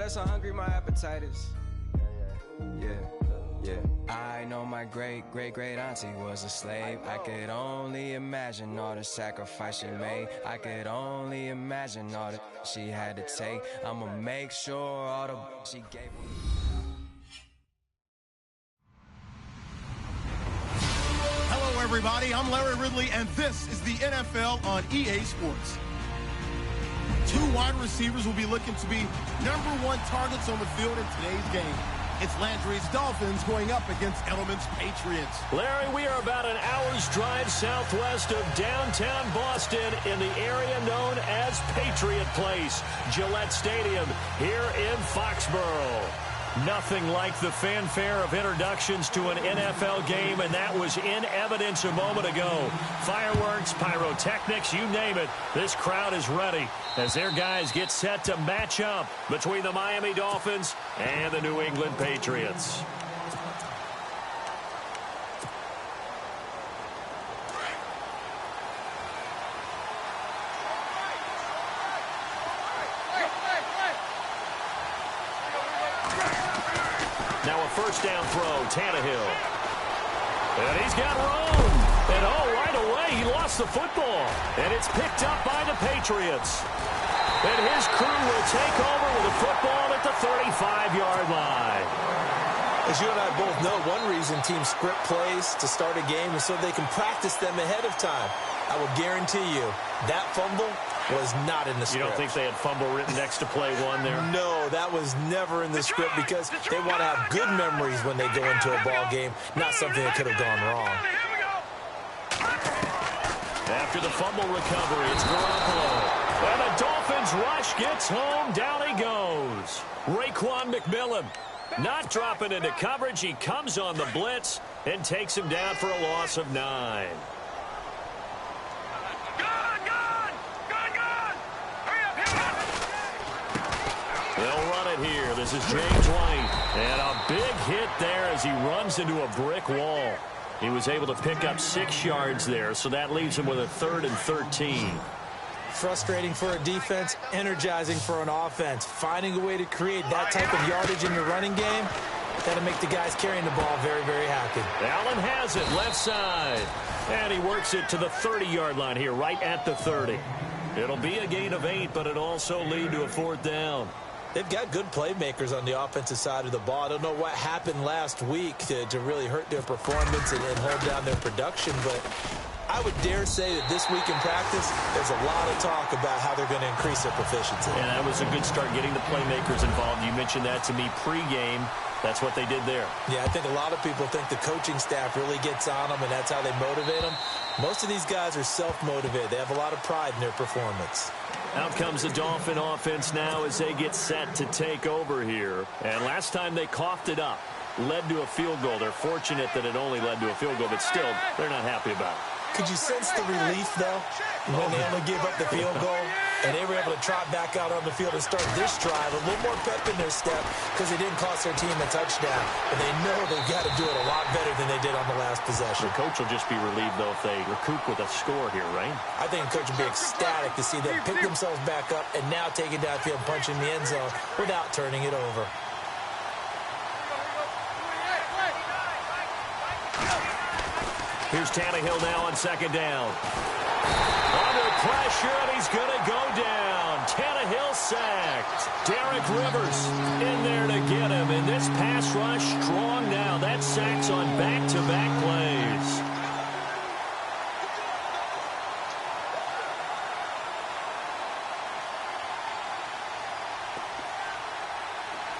less I'm hungry, my appetite is. Yeah. I know my great auntie was a slave. I could only imagine all the sacrifice she made. I could only imagine all the she had to take. I'ma make sure all the she gave me. Hello, everybody. I'm Larry Ridley, and this is the NFL on EA Sports. Two wide receivers will be looking to be #1 targets on the field in today's game. It's Landry's Dolphins going up against Edelman's Patriots. Larry, we are about an hour's drive southwest of downtown Boston in the area known as Patriot Place, Gillette Stadium, here in Foxborough. Nothing like the fanfare of introductions to an NFL game, and that was in evidence a moment ago. Fireworks, pyrotechnics, you name it. This crowd is ready as their guys get set to match up between the Miami Dolphins and the New England Patriots. Now a first down throw, Tannehill. And he's got room. And right away, he lost the football. And it's picked up by the Patriots. And his crew will take over with the football at the 35-yard line. As you and I both know, one reason teams script plays to start a game is so they can practice them ahead of time. I will guarantee you that fumble was not in the script. You don't think they had fumble written next to play one there? No, that was never in the script because they want to have good memories when they go into a ball game, not something that could have gone wrong. After the fumble recovery, it's Garoppolo. And the Dolphins rush gets home. Down he goes. Raekwon McMillan not dropping into coverage. He comes on the blitz and takes him down for a loss of 9. They'll run it here. This is James White. And a big hit there as he runs into a brick wall. He was able to pick up 6 yards there, so that leaves him with a 3rd and 13. Frustrating for a defense, energizing for an offense. Finding a way to create that type of yardage in your running game, that'll make the guys carrying the ball very, very happy. Allen has it left side. And he works it to the 30-yard line here, right at the 30. It'll be a gain of 8, but it'll also lead to a 4th down. They've got good playmakers on the offensive side of the ball. I don't know what happened last week to really hurt their performance and hold down their production, but I would dare say that this week in practice, there's a lot of talk about how they're going to increase their proficiency. And that was a good start getting the playmakers involved. You mentioned that to me pregame. That's what they did there. Yeah, I think a lot of people think the coaching staff really gets on them, and that's how they motivate them. Most of these guys are self-motivated. They have a lot of pride in their performance. Out comes the Dolphin offense now as they get set to take over here. And last time they coughed it up, led to a field goal. They're fortunate that it only led to a field goal, but still, they're not happy about it. Could you sense the relief, though, when they only gave up the field goal and they were able to trot back out on the field and start this drive, a little more pep in their step because they didn't cost their team a touchdown. And they know they've got to do it a lot better than they did on the last possession. The coach will just be relieved, though, if they recoup with a score here, right? I think the coach will be ecstatic to see them pick themselves back up and now take it downfield and punch in the end zone without turning it over. Here's Tannehill now on 2nd down. Under pressure, and he's going to go down. Tannehill sacked. Derek Rivers in there to get him. And this pass rush strong now. That sacks on back-to-back plays.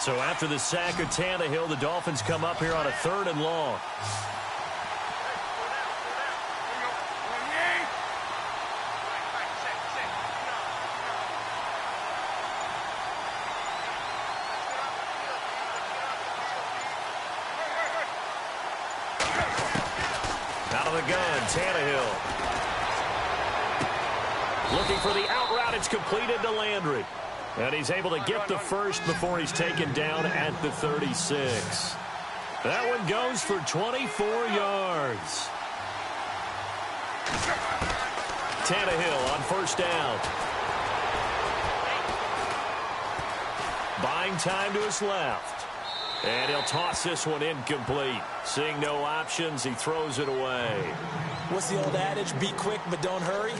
So after the sack of Tannehill, the Dolphins come up here on a 3rd and long. Out of the gun, Tannehill. Looking for the out route. It's completed to Landry. And he's able to get the first before he's taken down at the 36. That one goes for 24 yards. Tannehill on 1st down. Buying time to his left. And he'll toss this one incomplete. Seeing no options, he throws it away. What's the old adage? Be quick, but don't hurry.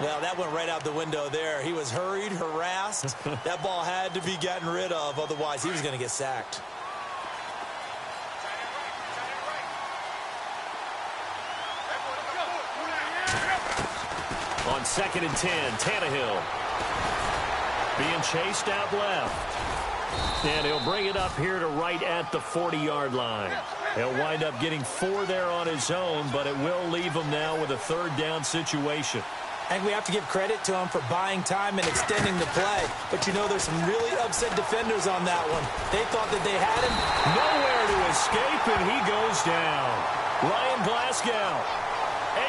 Well, that went right out the window there. He was hurried, harassed. That ball had to be gotten rid of. Otherwise, he was going to get sacked. On 2nd and 10, Tannehill being chased out left. And he'll bring it up here to right at the 40-yard line. He'll wind up getting 4 there on his own, but it will leave him now with a 3rd down situation. And we have to give credit to him for buying time and extending the play. But, you know, there's some really upset defenders on that one. They thought that they had him. Nowhere to escape, and he goes down. Ryan Glasgow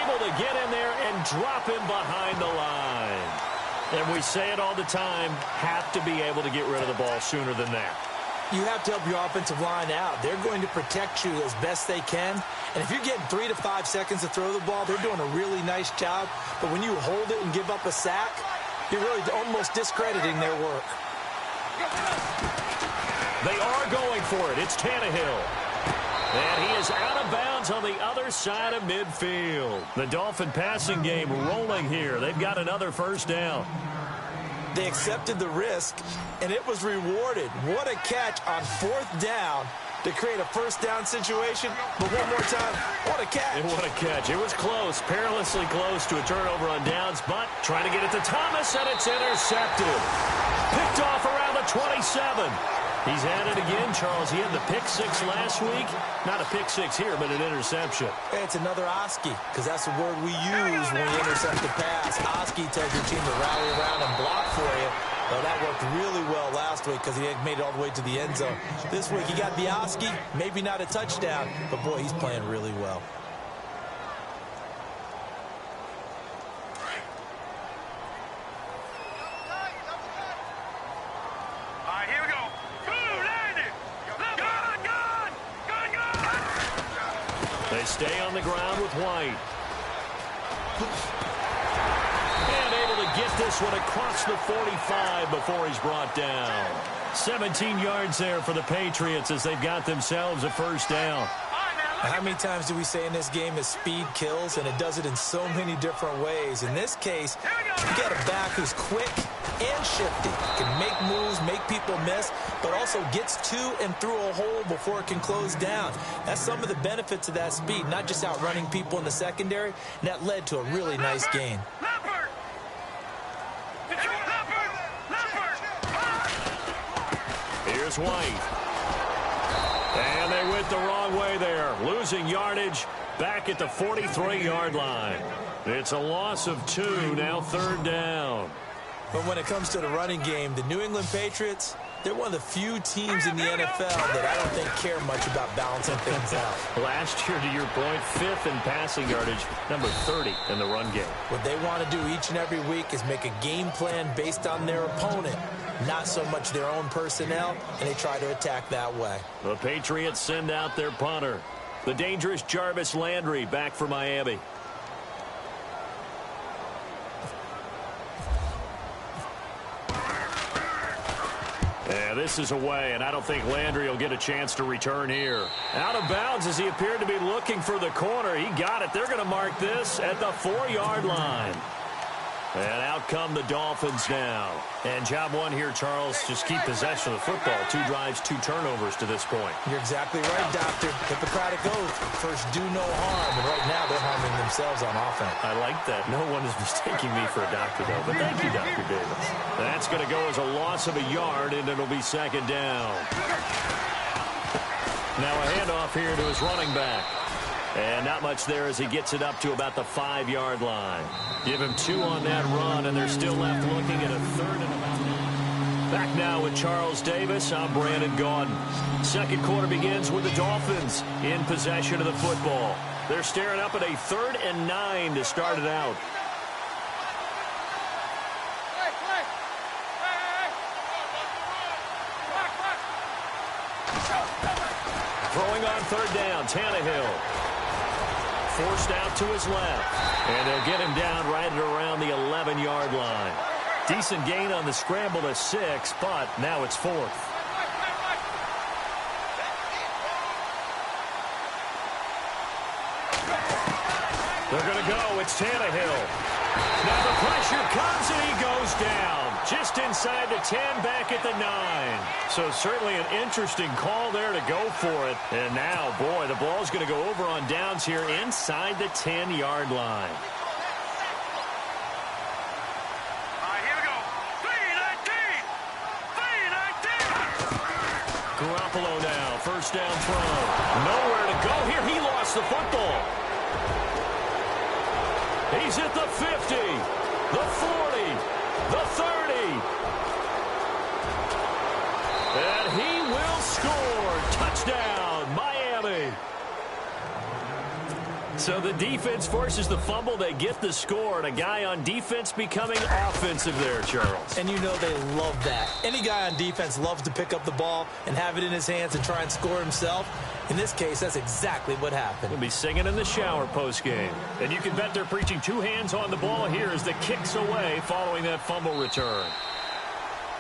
able to get in there and drop him behind the line. And we say it all the time, have to be able to get rid of the ball sooner than that. You have to help your offensive line out. They're going to protect you as best they can. And if you're getting 3 to 5 seconds to throw the ball, they're doing a really nice job. But when you hold it and give up a sack, you're really almost discrediting their work. They are going for it. It's Tannehill. And he is out of bounds on the other side of midfield. The Dolphin passing game rolling here. They've got another 1st down. They accepted the risk, and it was rewarded. What a catch on 4th down to create a 1st down situation. But one more time, what a catch. And what a catch. It was close, perilously close to a turnover on downs, but trying to get it to Thomas, and it's intercepted. Picked off around the 27. He's had it again, Charles. He had the pick 6 last week. Not a pick 6 here, but an interception. It's another Oski, because that's the word we use when we intercept the pass. Oski tells your team to rally around and block for you. Well, that worked really well last week because he had made it all the way to the end zone. This week, he got the Oski, maybe not a touchdown, but, boy, he's playing really well. They stay on the ground with White. And able to get this one across the 45 before he's brought down. 17 yards there for the Patriots as they've got themselves a 1st down. How many times do we say in this game that speed kills, and it does it in so many different ways? In this case, you got a back who's quick and shifty, can make moves, make people miss, but also gets to and through a hole before it can close down. That's some of the benefits of that speed, not just outrunning people in the secondary, and that led to a really nice gain. Here's White. And they went the wrong way there, losing yardage back at the 43-yard line. It's a loss of 2, now 3rd down. But when it comes to the running game, the New England Patriots, they're one of the few teams in the NFL that I don't think care much about balancing things out. Last year, to your point, 5th in passing yardage, number 30 in the run game. What they want to do each and every week is make a game plan based on their opponent, not so much their own personnel, and they try to attack that way. The Patriots send out their punter, the dangerous Jarvis Landry, back for Miami. Yeah, this is away, and I don't think Landry will get a chance to return here. Out of bounds as he appeared to be looking for the corner. He got it. They're going to mark this at the 4-yard line. And out come the Dolphins now. And job one here, Charles, just keep possession of the football. 2 drives, 2 turnovers to this point. You're exactly right, Doctor. Hippocratic oath. First, do no harm. And right now, they're harming themselves on offense. I like that. No one is mistaking me for a doctor, though. But thank you, Dr. Davis. That's going to go as a loss of a yard, and it'll be 2nd down. Now a handoff here to his running back. And not much there as he gets it up to about the 5-yard line. Give him 2 on that run, and they're still left looking at a 3rd and about. Back now with Charles Davis. I'm Brandon Gaudin. 2nd quarter begins with the Dolphins in possession of the football. They're staring up at a 3rd and 9 to start it out. Throwing on 3rd down, Tannehill. Forced out to his left. And they'll get him down right at around the 11-yard line. Decent gain on the scramble to 6, but now it's 4th. They're going to go. It's Tannehill. Now the pressure comes, and he goes down. Just inside the 10, back at the 9. So certainly an interesting call there to go for it. And now, boy, the ball's going to go over on downs here inside the 10-yard line. Garoppolo now, first down throw. Nowhere to go here. He lost the football. He's at the 50, the 40, the 30. And he will score. Touchdown, Miami. So the defense forces the fumble. They get the score. And a guy on defense becoming offensive there, Charles. And you know they love that. Any guy on defense loves to pick up the ball and have it in his hands and try and score himself. In this case, that's exactly what happened. He'll be singing in the shower postgame. And you can bet they're preaching 2 hands on the ball here as the kick's away following that fumble return.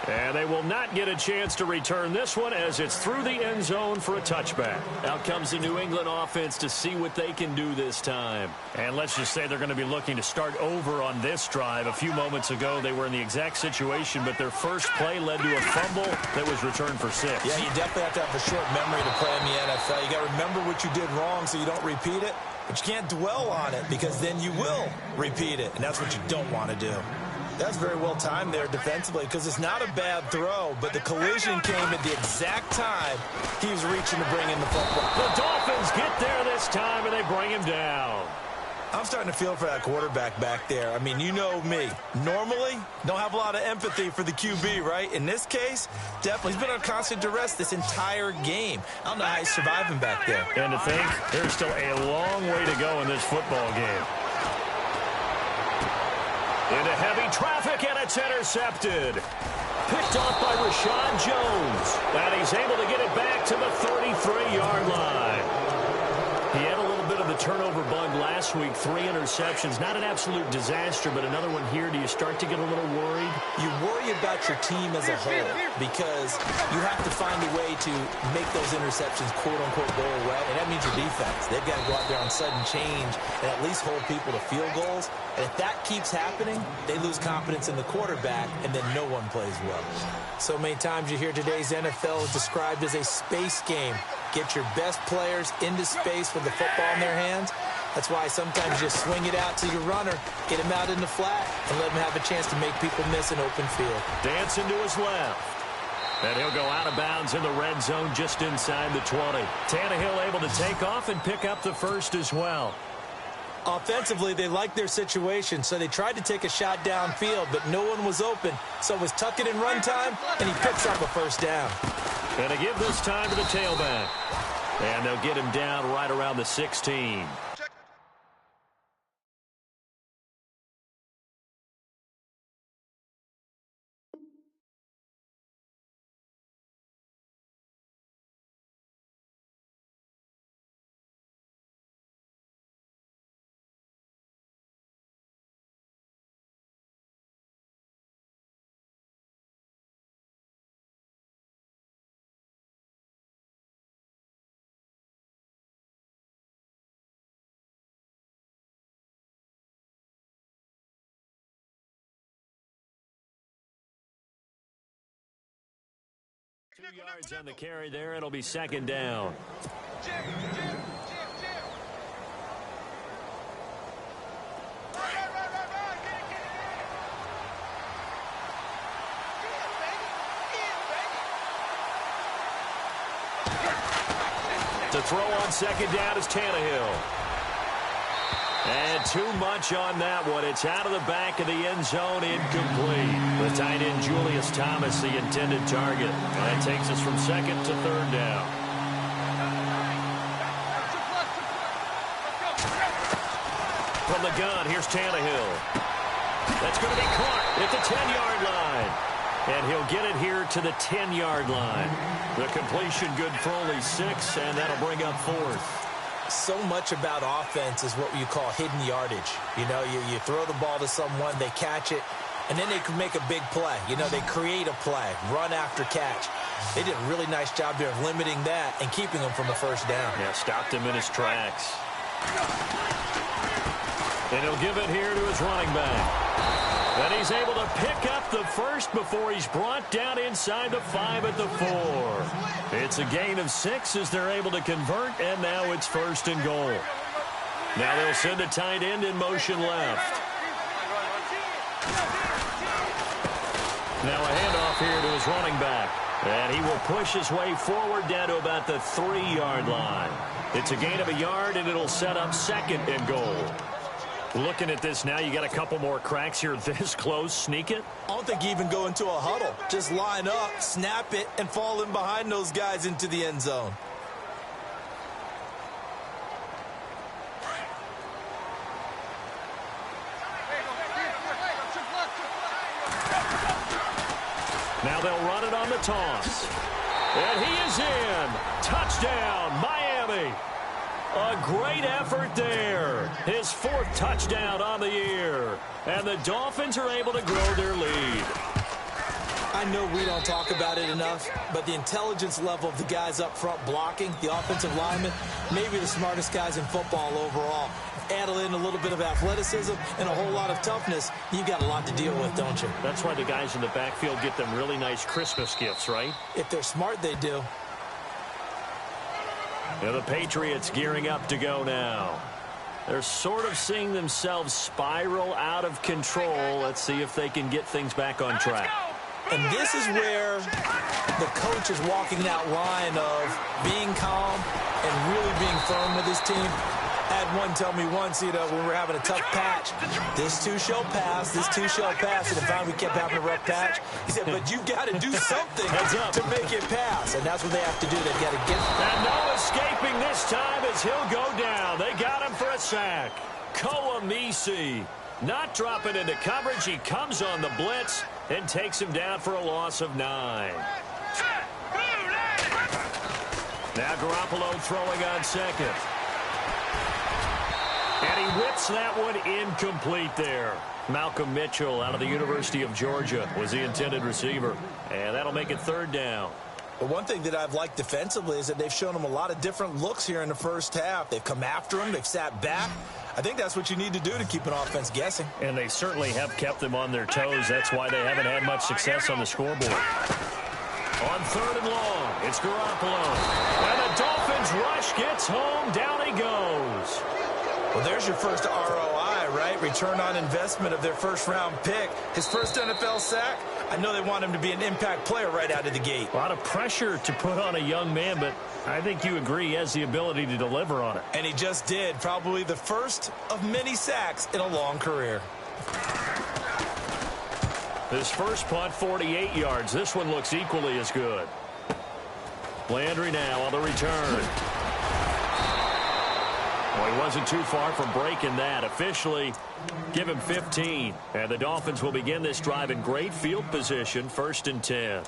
And they will not get a chance to return this one as it's through the end zone for a touchback. Out comes the New England offense to see what they can do this time. And let's just say they're going to be looking to start over on this drive. A few moments ago, they were in the exact situation, but their first play led to a fumble that was returned for 6. Yeah, you definitely have to have a short memory to play in the NFL. You got to remember what you did wrong so you don't repeat it, but you can't dwell on it because then you will repeat it, and that's what you don't want to do. That's very well timed there defensively because it's not a bad throw, but the collision came at the exact time he was reaching to bring in the football. The Dolphins get there this time, and they bring him down. I'm starting to feel for that quarterback back there. I mean, you know me. Normally, don't have a lot of empathy for the QB, right? In this case, definitely. He's been on constant duress this entire game. I don't know how he's surviving back there. And to think, there's still a long way to go in this football game. Into heavy traffic, and it's intercepted. Picked off by Rashad Jones. And he's able to get it back to the 33-yard line. He had a little bit of the turnover bug last week. 3 interceptions. Not an absolute disaster, but another one here. Do you start to get a little worried? You worry about your team as a whole because you have to find a way to make those interceptions, quote-unquote, go away. And that means your defense. They've got to go out there on sudden change and at least hold people to field goals. And if that keeps happening, they lose confidence in the quarterback, and then no one plays well. So many times you hear today's NFL is described as a space game. Get your best players into space with the football in their hands. That's why sometimes you swing it out to your runner, get him out in the flat, and let him have a chance to make people miss an open field. Dancing to his left. And he'll go out of bounds in the red zone just inside the 20. Tannehill able to take off and pick up the first as well. Offensively, they liked their situation, so they tried to take a shot downfield, but no one was open. So it was tuck it in run time, and he picks up a first down. And to give this time to the tailback. And they'll get him down right around the 16. Two yards on the carry there. It'll be second down. To throw on second down is Tannehill. And too much on that one. It's out of the back of the end zone, incomplete. The tight end, Julius Thomas, the intended target. And that takes us from second to third down. From the gun, here's Tannehill. That's going to be caught at the 10-yard line. And he'll get it here to the 10-yard line. The completion good for only 6, and that'll bring up fourth. So much about offense is what you call hidden yardage. You know, you throw the ball to someone, they catch it, and then they can make a big play. You know, they create a play, run after catch. They did a really nice job there of limiting that and keeping him from a first down. Yeah, stopped him in his tracks. And he'll give it here to his running back. And he's able to pick up the first before he's brought down inside the 5 at the 4. It's a gain of 6 as they're able to convert, and now it's 1st and goal. Now they'll send a tight end in motion left. Now a handoff here to his running back. And he will push his way forward down to about the 3-yard line. It's a gain of a yard, and it'll set up 2nd and goal. Looking at this now, you got a couple more cracks here this close. Sneak it? I don't think you even go into a huddle. Just line up, snap it, and fall in behind those guys into the end zone. Now they'll run it on the toss. And he is in. Touchdown, Miami. A great effort there. His 4th touchdown on the year. And the Dolphins are able to grow their lead. I know we don't talk about it enough, but the intelligence level of the guys up front blocking, the offensive linemen, maybe the smartest guys in football overall. Add in a little bit of athleticism and a whole lot of toughness, you've got a lot to deal with, don't you? That's why the guys in the backfield get them really nice Christmas gifts, right? If they're smart, they do. Now the Patriots gearing up to go now. They're sort of seeing themselves spiral out of control. Let's see if they can get things back on track. And this is where the coach is walking that line of being calm and really being firm with his team. I had one tell me once, when we were having a tough patch, this too shall pass, this too shall pass. And finally we kept having a rough patch. He said, but you got to do something to make it pass. And that's what they have to do. They've got to get. And no escaping this time as he'll go down. They got him for a sack. Koamisi not dropping into coverage. He comes on the blitz and takes him down for a loss of 9. Now Garoppolo throwing on 2nd. And he whips that one incomplete there. Malcolm Mitchell out of the University of Georgia was the intended receiver. And that'll make it 3rd down. But one thing that I've liked defensively is that they've shown him a lot of different looks here in the first half. They've come after him. They've sat back. I think that's what you need to do to keep an offense guessing. And they certainly have kept them on their toes. That's why they haven't had much success on the scoreboard. On 3rd and long, it's Garoppolo. And the Dolphins rush gets home. Down he goes. Well, there's your first ROI, right? Return on investment of their first-round pick. His first NFL sack. I know they want him to be an impact player right out of the gate. A lot of pressure to put on a young man, but I think you agree he has the ability to deliver on it. And he just did. Probably the first of many sacks in a long career. His first punt, 48 yards. This one looks equally as good. Landry now on the return. Well, he wasn't too far from breaking that. Officially, give him 15. And the Dolphins will begin this drive in great field position, 1st and 10.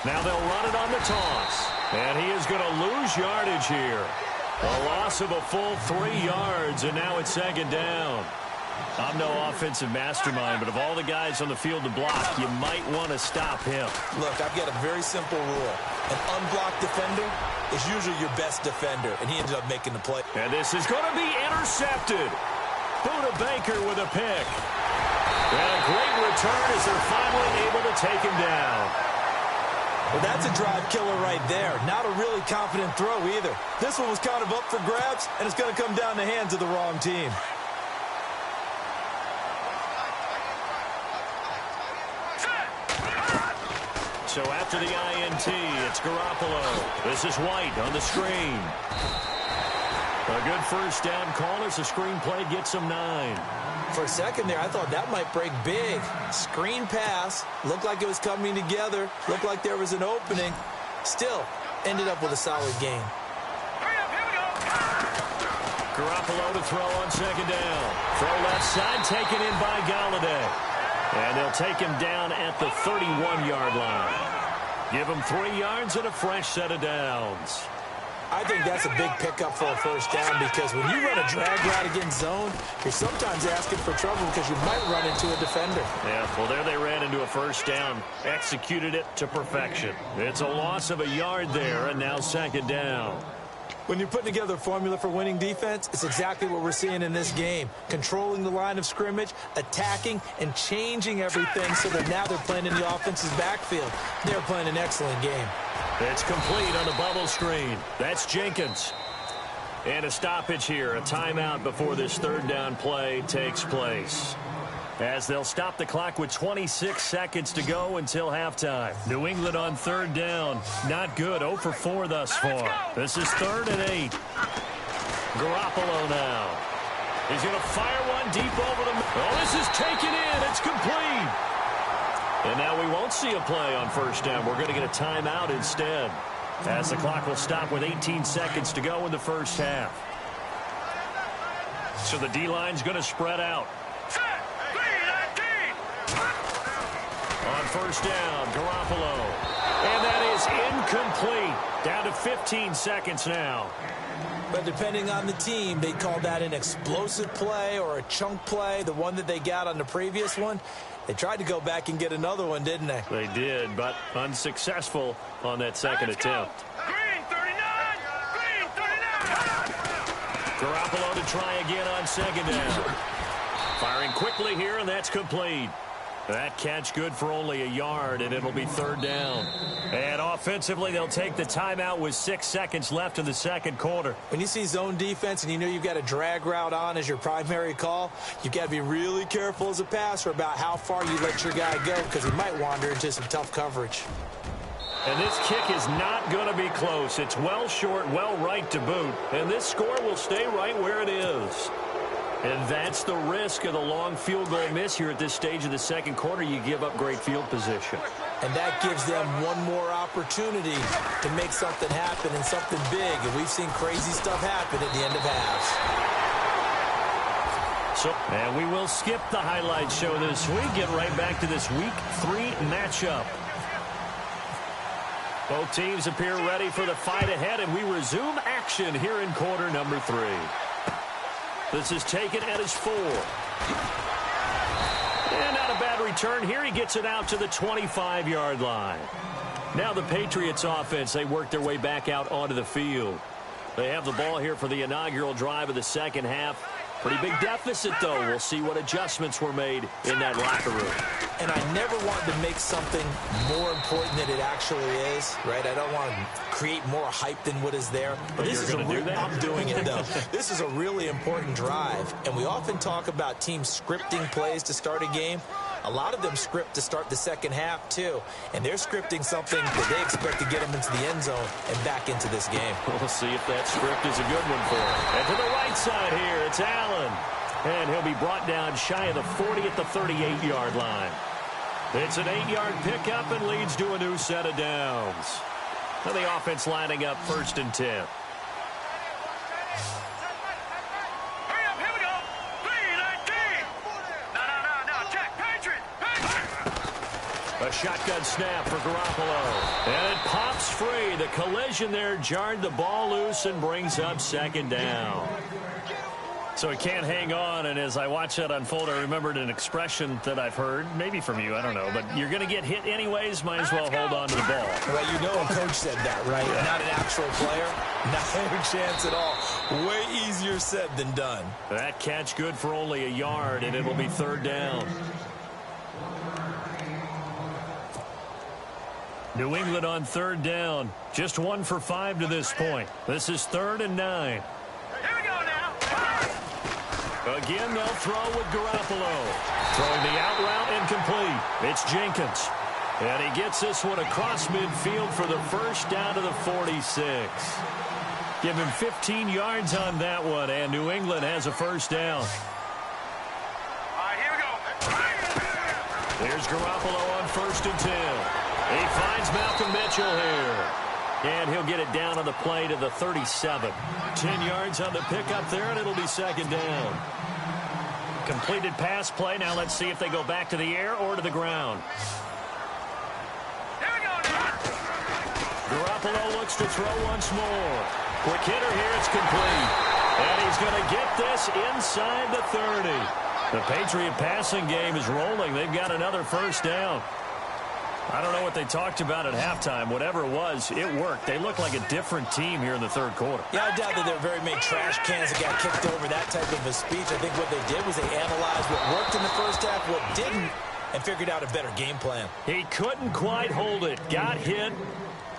Now they'll run it on the toss. And he is going to lose yardage here. A loss of a full 3 yards, and now it's 2nd down. I'm no offensive mastermind, but of all the guys on the field to block, you might want to stop him. Look, I've got a very simple rule. An unblocked defender is usually your best defender, and he ended up making the play. And this is going to be intercepted. Buda Baker with a pick. And a great return as they're finally able to take him down. Well, that's a drive killer right there. Not a really confident throw either. This one was kind of up for grabs, and it's going to come down the hands of the wrong team. So after the INT, it's Garoppolo. This is White on the screen. A good first down call as the screen play gets him 9. For a second there, I thought that might break big. Screen pass. Looked like it was coming together. Looked like there was an opening. Still, ended up with a solid game. Garoppolo to throw on 2nd down. Throw left side, taken in by Galladay. And they'll take him down at the 31-yard line. Give him 3 yards and a fresh set of downs. I think that's a big pickup for a first down because when you run a drag route against zone, you're sometimes asking for trouble because you might run into a defender. Yeah, well, there they ran into a first down. Executed it to perfection. It's a loss of a yard there, and now second down. When you're putting together a formula for winning defense, it's exactly what we're seeing in this game. Controlling the line of scrimmage, attacking, and changing everything so that now they're playing in the offense's backfield. They're playing an excellent game. It's complete on the bubble screen. That's Jenkins. And a stoppage here, a timeout before this third down play takes place. As they'll stop the clock with 26 seconds to go until halftime. New England on third down. Not good. 0 for 4 thus far. This is 3rd and 8. Garoppolo now. He's going to fire one deep over the middle. Oh, this is taken in. It's complete. And now we won't see a play on first down. We're going to get a timeout instead, as the clock will stop with 18 seconds to go in the first half. So the D-line's going to spread out. On first down, Garoppolo. And that is incomplete. Down to 15 seconds now. But depending on the team, they call that an explosive play or a chunk play, the one that they got on the previous one. They tried to go back and get another one, didn't they? They did, but unsuccessful on that second attempt. Green 39! Green 39! Garoppolo to try again on second down. Firing quickly here, and that's complete. That catch good for only a yard, and it'll be third down. And offensively, they'll take the timeout with 6 seconds left in the second quarter. When you see zone defense and you know you've got a drag route on as your primary call, you've got to be really careful as a passer about how far you let your guy go because he might wander into some tough coverage. And this kick is not going to be close. It's well short, well right to boot. And this score will stay right where it is. And that's the risk of the long field goal miss here at this stage of the second quarter. You give up great field position. And that gives them one more opportunity to make something happen and something big. And we've seen crazy stuff happen at the end of halves. And we will skip the highlight show this week. Get right back to this Week 3 matchup. Both teams appear ready for the fight ahead, and we resume action here in quarter number 3. This is taken at his 4. And not a bad return here. He gets it out to the 25-yard line. Now the Patriots offense, they work their way back out onto the field. They have the ball here for the inaugural drive of the second half. Pretty big deficit, though. We'll see what adjustments were made in that locker room. And I never wanted to make something more important than it actually is, right? I don't want to create more hype than what is there. But this is I'm doing it, though. This is a really important drive. And we often talk about teams scripting plays to start a game. A lot of them script to start the second half, too. And they're scripting something that they expect to get them into the end zone and back into this game. We'll see if that script is a good one for them. And to the right side here, it's Allen. And he'll be brought down shy of the 40 at the 38-yard line. It's an 8-yard pickup and leads to a new set of downs. Now the offense lining up 1st and 10. A shotgun snap for Garoppolo. And it pops free. The collision there jarred the ball loose and brings up second down. So he can't hang on, and as I watch that unfold, I remembered an expression that I've heard, maybe from you, I don't know, but you're going to get hit anyways, might as well hold on to the ball. Well, you know a coach said that, right? Yeah. Not an actual player. Not a chance at all. Way easier said than done. That catch good for only a yard, and it'll be third down. New England on third down. Just 1 for 5 to this point. This is 3rd and 9. Again, they'll throw with Garoppolo. Throwing the out route incomplete. It's Jenkins. And he gets this one across midfield for the first down to the 46. Give him 15 yards on that one, and New England has a first down. All right, here we go. Here's Garoppolo on 1st and 10. He finds Malcolm Mitchell here. And he'll get it down on the play to the 37. 10 yards on the pickup there, and it'll be second down. Completed pass play. Now let's see if they go back to the air or to the ground. Here we go now. Garoppolo looks to throw once more. Quick hitter here. It's complete. And he's going to get this inside the 30. The Patriot passing game is rolling. They've got another first down. I don't know what they talked about at halftime. Whatever it was, it worked. They look like a different team here in the third quarter. Yeah, I doubt that there were very many trash cans that got kicked over, that type of a speech. I think what they did was they analyzed what worked in the first half, what didn't, and figured out a better game plan. He couldn't quite hold it. Got hit.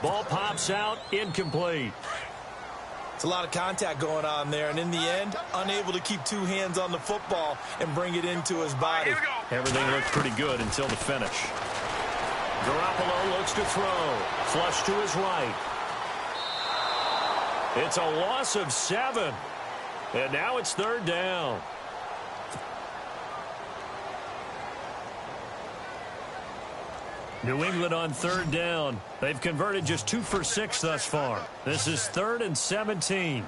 Ball pops out. Incomplete. It's a lot of contact going on there, and in the end, unable to keep two hands on the football and bring it into his body. Everything looked pretty good until the finish. Garoppolo looks to throw. Flush to his right. It's a loss of 7. And now it's third down. New England on third down. They've converted just 2 for 6 thus far. This is 3rd and 17.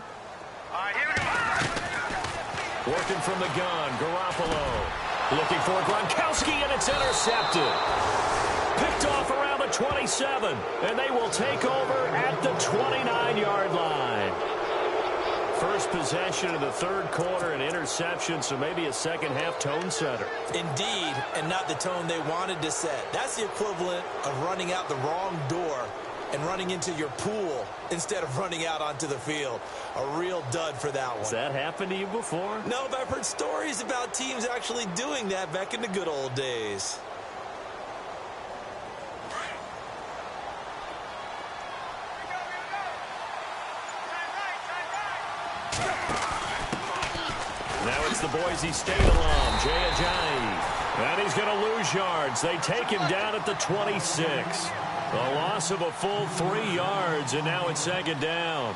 Working from the gun, Garoppolo. Looking for Gronkowski, and it's intercepted. Picked off around the 27, and they will take over at the 29-yard line. First possession of the third quarter, an interception, so maybe a second-half tone setter. Indeed, and not the tone they wanted to set. That's the equivalent of running out the wrong door and running into your pool instead of running out onto the field. A real dud for that one. Has that happened to you before? No, but I've heard stories about teams actually doing that back in the good old days. Now it's the Boise State alum, Jay Ajayi. And he's going to lose yards. They take him down at the 26. A loss of a full 3 yards, and now it's second down.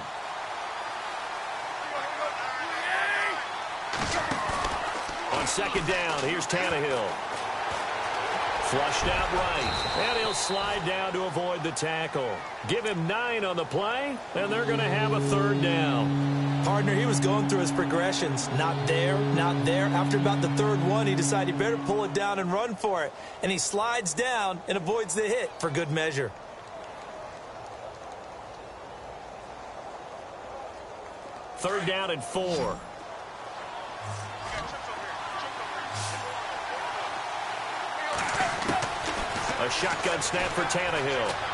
On second down, here's Tannehill. Flushed out right, and he'll slide down to avoid the tackle. Give him 9 on the play, and they're going to have a third down. Partner, he was going through his progressions. Not there, not there. After about the third one, he decided he better pull it down and run for it. And he slides down and avoids the hit for good measure. Third down and 4. A shotgun snap for Tannehill.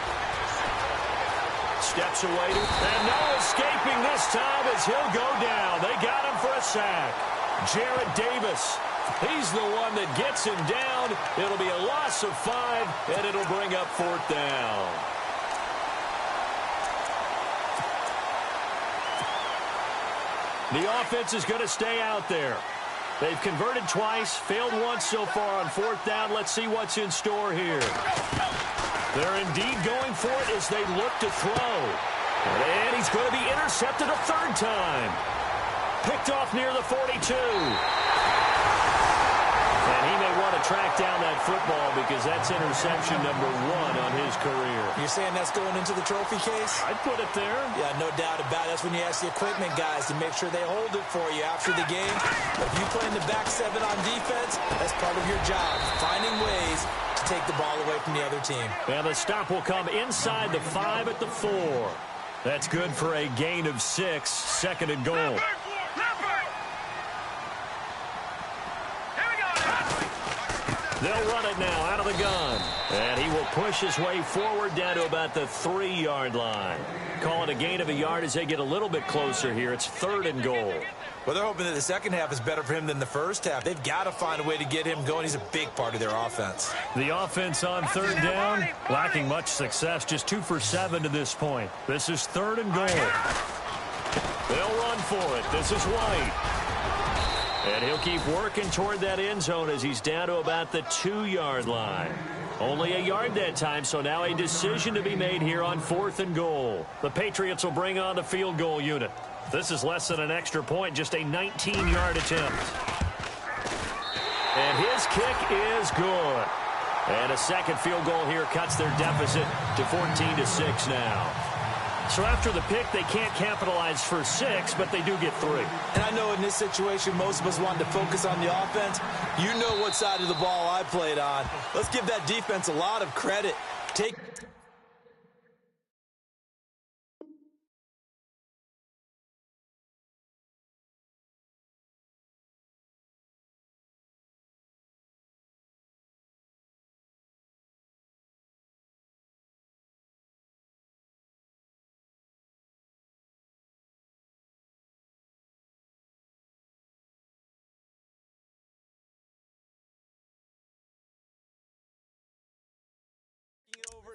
Steps away, and no escaping this time as he'll go down. They got him for a sack. Jarrett Davis, he's the one that gets him down. It'll be a loss of 5, and it'll bring up 4th down. The offense is going to stay out there. They've converted twice, failed once so far on 4th down. Let's see what's in store here. They're indeed going for it as they look to throw. And he's going to be intercepted a 3rd time. Picked off near the 42. And he may want to track down that football because that's interception number 1 on his career. You're saying that's going into the trophy case? I'd put it there. Yeah, no doubt about it. That's when you ask the equipment guys to make sure they hold it for you after the game. But if you play in the back 7 on defense, that's part of your job, finding ways to take the ball away from the other team. And the stop will come inside the 5 at the 4. That's good for a gain of 6, 2nd and goal. They'll run it now out of the gun. And he will push his way forward down to about the 3-yard line. Call it a gain of a yard as they get a little bit closer here. It's 3rd and goal. Well, they're hoping that the second half is better for him than the first half. They've got to find a way to get him going. He's a big part of their offense. The offense on 3rd down, lacking much success, just 2 for 7 to this point. This is 3rd and goal. They'll run for it. This is White. And he'll keep working toward that end zone as he's down to about the 2-yard line. Only a yard that time, so now a decision to be made here on 4th and goal. The Patriots will bring on the field goal unit. This is less than an extra point, just a 19-yard attempt. And his kick is good. And a second field goal here cuts their deficit to 14-6 now. So after the pick, they can't capitalize for 6, but they do get 3. And I know in this situation, most of us wanted to focus on the offense. You know what side of the ball I played on. Let's give that defense a lot of credit. Take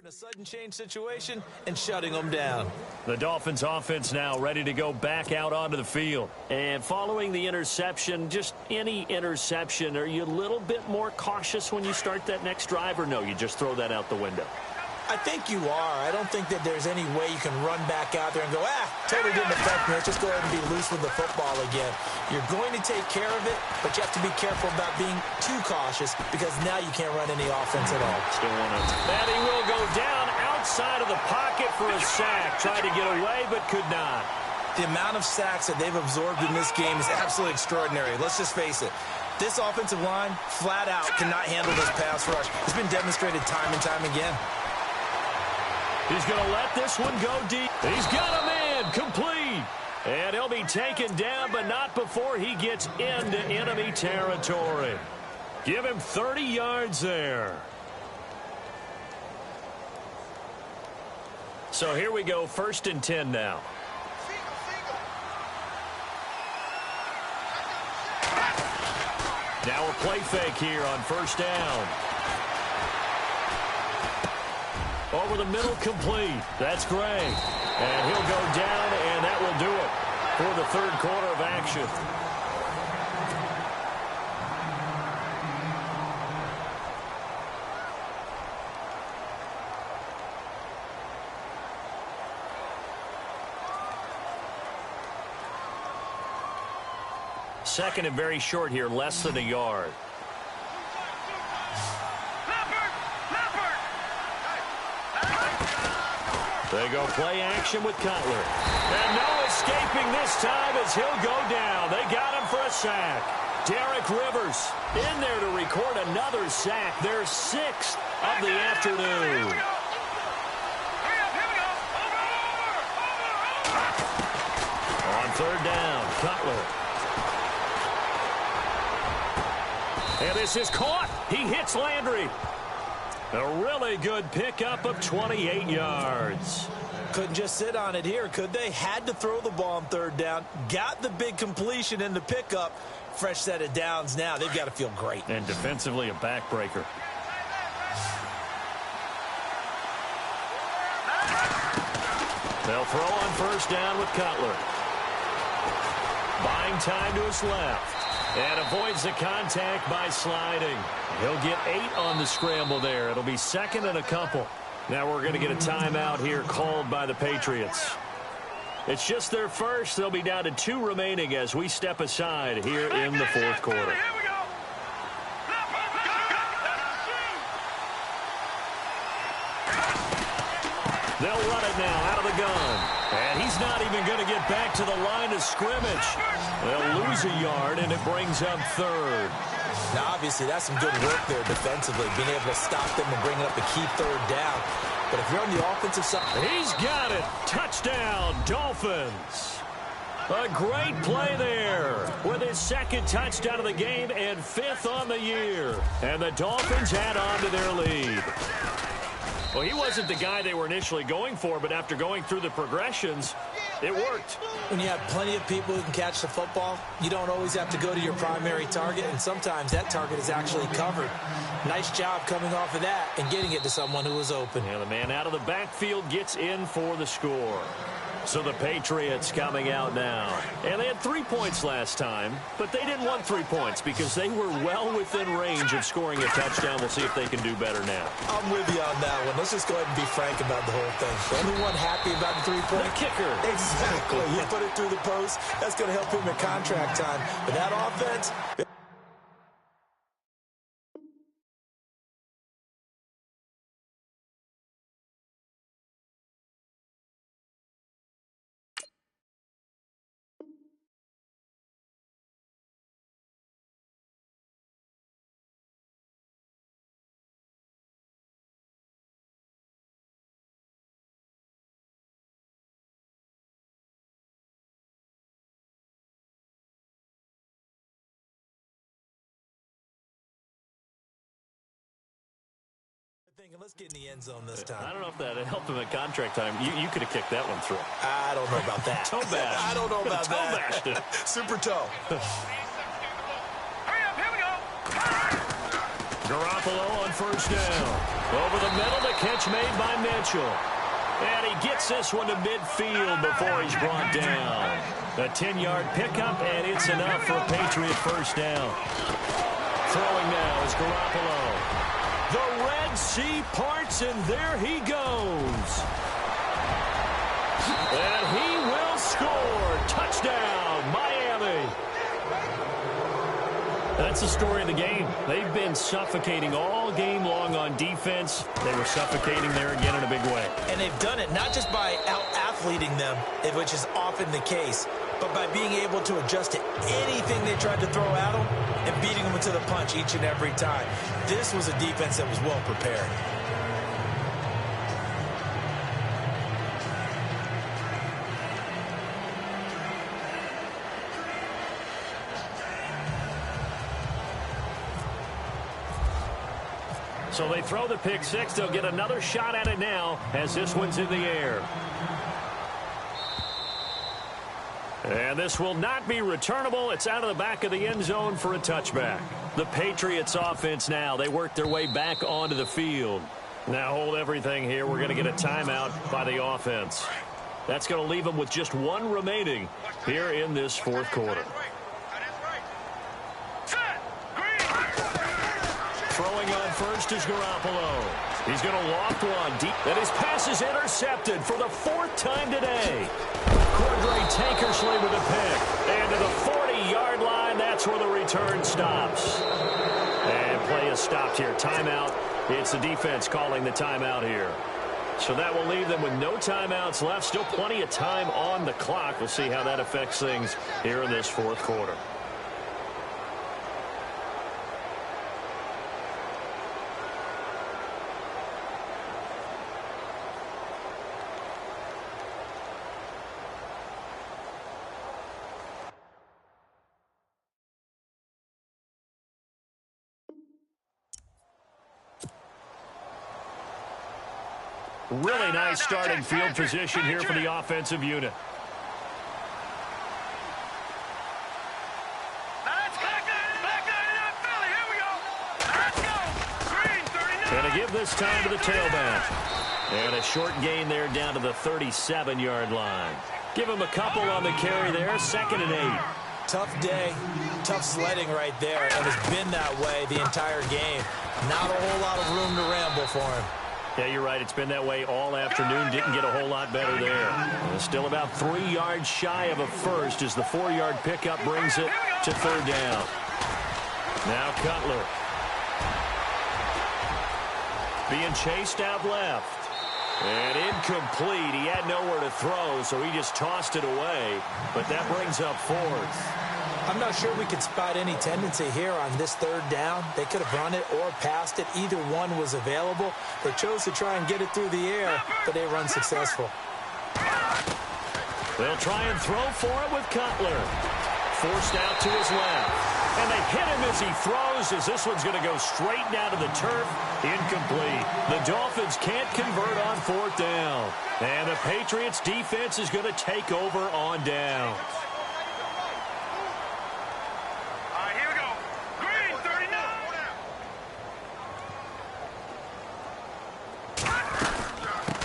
in a sudden change situation and shutting them down. The Dolphins offense now ready to go back out onto the field. And following the interception, just any interception, are you a little bit more cautious when you start that next drive, or no, you just throw that out the window? I think you are. I don't think that there's any way you can run back out there and go, totally didn't affect me. Let's just go ahead and be loose with the football again. You're going to take care of it, but you have to be careful about being too cautious because now you can't run any offense at all. Still one of them. And he will go down outside of the pocket for a sack. Tried to get away, but could not. The amount of sacks that they've absorbed in this game is absolutely extraordinary. Let's just face it. This offensive line, flat out, cannot handle this pass rush. It's been demonstrated time and time again. He's going to let this one go deep. He's got a man complete. And he'll be taken down, but not before he gets into enemy territory. Give him 30 yards there. So here we go, 1st and 10 now. Now a play fake here on 1st down. Over the middle, complete. That's Gray. And he'll go down, and that will do it for the 3rd quarter of action. Second and very short here, less than a yard. They go play action with Cutler. And no escaping this time as he'll go down. They got him for a sack. Derek Rivers in there to record another sack. Their 6th of the afternoon. On 3rd down, Cutler. And this is caught. He hits Landry. A really good pickup of 28 yards. Couldn't just sit on it here, could they? Had to throw the ball on 3rd down. Got the big completion in the pickup. Fresh set of downs now. They've got to feel great. And defensively, a backbreaker. They'll throw on 1st down with Cutler. Buying time to his left. And avoids the contact by sliding. He'll get 8 on the scramble there. It'll be 2nd and a couple. Now we're going to get a timeout here called by the Patriots. It's just their first. They'll be down to 2 remaining as we step aside here in the 4th quarter. They'll run it now out of the gun. And he's not even going to get back to the line of scrimmage. They'll lose a yard, and it brings up 3rd. Now, obviously, that's some good work there defensively, being able to stop them and bring up a key 3rd down. But if you're on the offensive side... He's got it. Touchdown, Dolphins. A great play there with his 2nd touchdown of the game and 5th on the year. And the Dolphins add on to their lead. Well, he wasn't the guy they were initially going for, but after going through the progressions, it worked. When you have plenty of people who can catch the football, you don't always have to go to your primary target, and sometimes that target is actually covered. Nice job coming off of that and getting it to someone who was open. And the man out of the backfield gets in for the score. So the Patriots coming out now. And they had 3 points last time, but they didn't want 3 points because they were well within range of scoring a touchdown. We'll see if they can do better now. I'm with you on that one. Let's just go ahead and be frank about the whole thing. The only one happy about the 3-point? The kicker. Exactly. You put it through the post. That's going to help him in contract time. But that offense... Thinking, let's get in the end zone this time. I don't know if that helped him at contract time. You could have kicked that one through. I don't know about that. Toe bash. I don't know about toe that. Bashed it. Super toe. Hurry up, here we go. Garoppolo on first down. Over the middle, the catch made by Mitchell. And he gets this one to midfield before he's brought down. A 10-yard pickup, and it's enough for a Patriot first down. Throwing now is Garoppolo. The Red Sea parts, and there he goes. And he will score. Touchdown, Miami. That's the story of the game. They've been suffocating all game long on defense. They were suffocating there again in a big way. And they've done it not just by out-athleting them, which is often the case, but by being able to adjust to anything they tried to throw at them and beating them to the punch each and every time. This was a defense that was well prepared. So they throw the pick six. They'll get another shot at it now as this one's in the air. And this will not be returnable. It's out of the back of the end zone for a touchback. The Patriots offense now. They work their way back onto the field. Now hold everything here. We're going to get a timeout by the offense. That's going to leave them with just one remaining here in this fourth quarter. Throwing on first is Garoppolo. He's going to loft one deep. And his pass is intercepted for the fourth time today. Cordray Tankersley with a pick. And to the 40-yard line, that's where the return stops. And play is stopped here. Timeout. It's the defense calling the timeout here. So that will leave them with no timeouts left. Still plenty of time on the clock. We'll see how that affects things here in this fourth quarter. Really nice starting field position here for the offensive unit. And to give this time to the tailback. And a short gain there down to the 37-yard line. Give him a couple on the carry there. 2nd and 8. Tough day, tough sledding right there, and it's been that way the entire game. Not a whole lot of room to ramble for him. Yeah, you're right. It's been that way all afternoon. Didn't get a whole lot better there. Still about 3 yards shy of a first as the 4-yard pickup brings it to third down. Now Cutler. Being chased out left. And incomplete. He had nowhere to throw, so he just tossed it away. But that brings up fourth. I'm not sure we could spot any tendency here on this third down. They could have run it or passed it. Either one was available. They chose to try and get it through the air, but they run successful. They'll try and throw for it with Cutler. Forced out to his left. And they hit him as he throws, as this one's going to go straight down to the turf. Incomplete. The Dolphins can't convert on fourth down. And the Patriots defense is going to take over on down.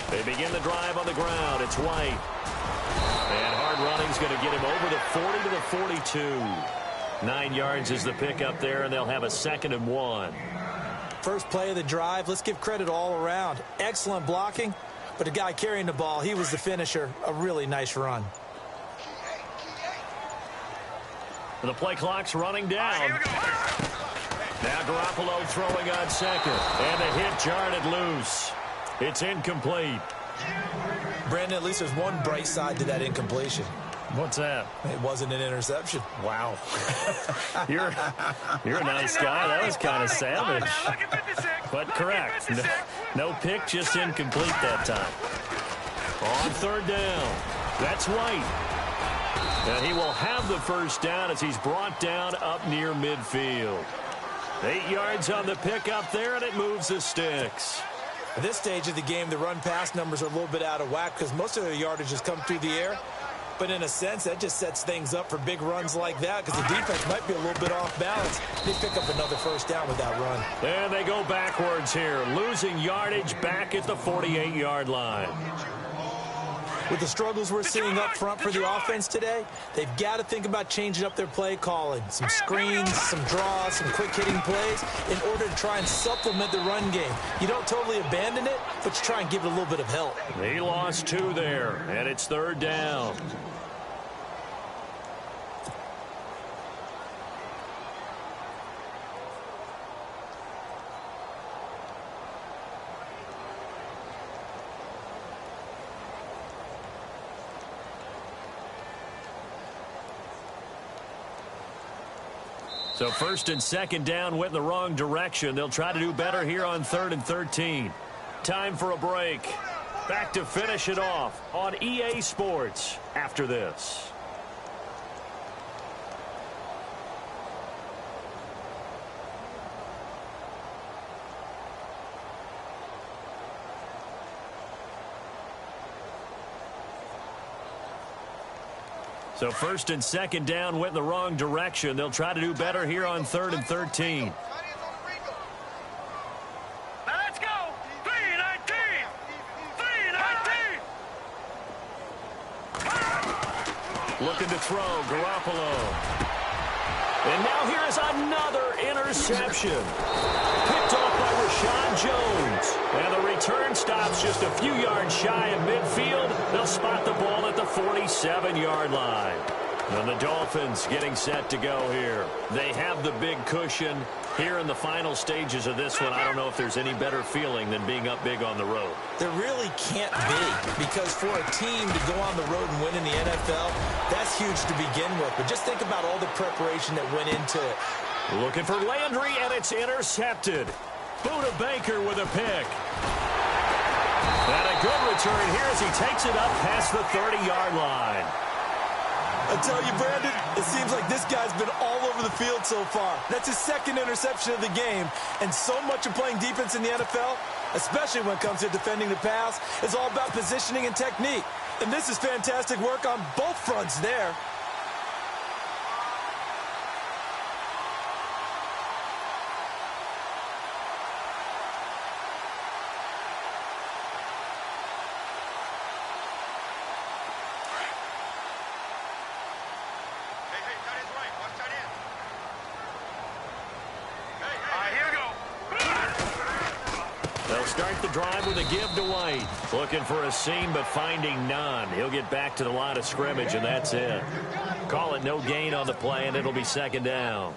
They begin the drive on the ground. It's White. And hard running's going to get him over the 40 to the 42. 9 yards is the pickup there, and they'll have a 2nd and 1. First play of the drive. Let's give credit all around. Excellent blocking, but the guy carrying the ball, he was the finisher. A really nice run. The play clock's running down. Now Garoppolo throwing on second. And the hit jarred it loose. It's incomplete. Brandon, at least there's one bright side to that incompletion. What's that? It wasn't an interception. Wow. You're a nice guy. That was kind of savage. But correct. No pick, just incomplete that time. On third down. That's White. And he will have the first down as he's brought down up near midfield. 8 yards on the pickup there, and it moves the sticks. At this stage of the game, the run-pass numbers are a little bit out of whack because most of their yardage has come through the air. But in a sense, that just sets things up for big runs like that because the defense might be a little bit off balance. They pick up another first down with that run. And they go backwards here, losing yardage back at the 48-yard line. With the struggles we're seeing up front for the offense today, they've got to think about changing up their play calling. Some screens, some draws, some quick-hitting plays in order to try and supplement the run game. You don't totally abandon it, but you try and give it a little bit of help. He lost 2 there, and it's 3rd down. So 1st and 2nd down went in the wrong direction. They'll try to do better here on 3rd and 13. Time for a break. Back to finish it off on EA Sports after this. So 1st and 2nd down went in the wrong direction. They'll try to do better here on 3rd and 13. Let's go. 3-19. 3-19. Looking to throw, Garoppolo. And now here is another interception. Picked off by Rashad Jones. And the return stops just a few yards shy of midfield. They'll spot the ball at the 47-yard line. And the Dolphins getting set to go here. They have the big cushion. Here in the final stages of this one, I don't know if there's any better feeling than being up big on the road. There really can't be, because for a team to go on the road and win in the NFL, that's huge to begin with. But just think about all the preparation that went into it. Looking for Landry, and it's intercepted. Buda Baker with a pick. And a good return here as he takes it up past the 30-yard line. I tell you, Brandon, it seems like this guy's been all over the field so far. That's his 2nd interception of the game. And so much of playing defense in the NFL, especially when it comes to defending the pass, is all about positioning and technique. And this is fantastic work on both fronts there. Start the drive with a give to White. Looking for a seam, but finding none. He'll get back to the line of scrimmage, and that's it. Call it no gain on the play, and it'll be 2nd down.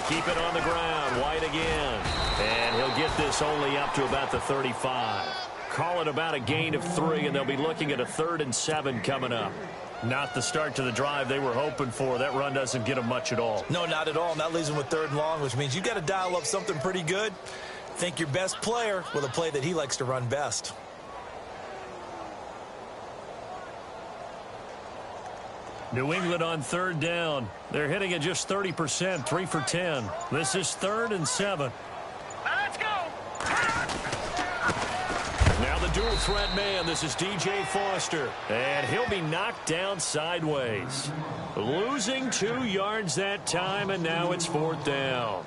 Keep it on the ground. White again. And he'll get this only up to about the 35. Call it about a gain of 3, and they'll be looking at a 3rd and 7 coming up. Not the start to the drive they were hoping for. That run doesn't get them much at all. No, not at all. And that leaves them with 3rd and long, which means you've got to dial up something pretty good. Think your best player with a play that he likes to run best. New England on 3rd down. They're hitting at just 30%, 3 for 10. This is 3rd and 7. Let's go. Now the dual threat man. This is DJ Foster. And he'll be knocked down sideways. Losing 2 yards that time, and now it's 4th down.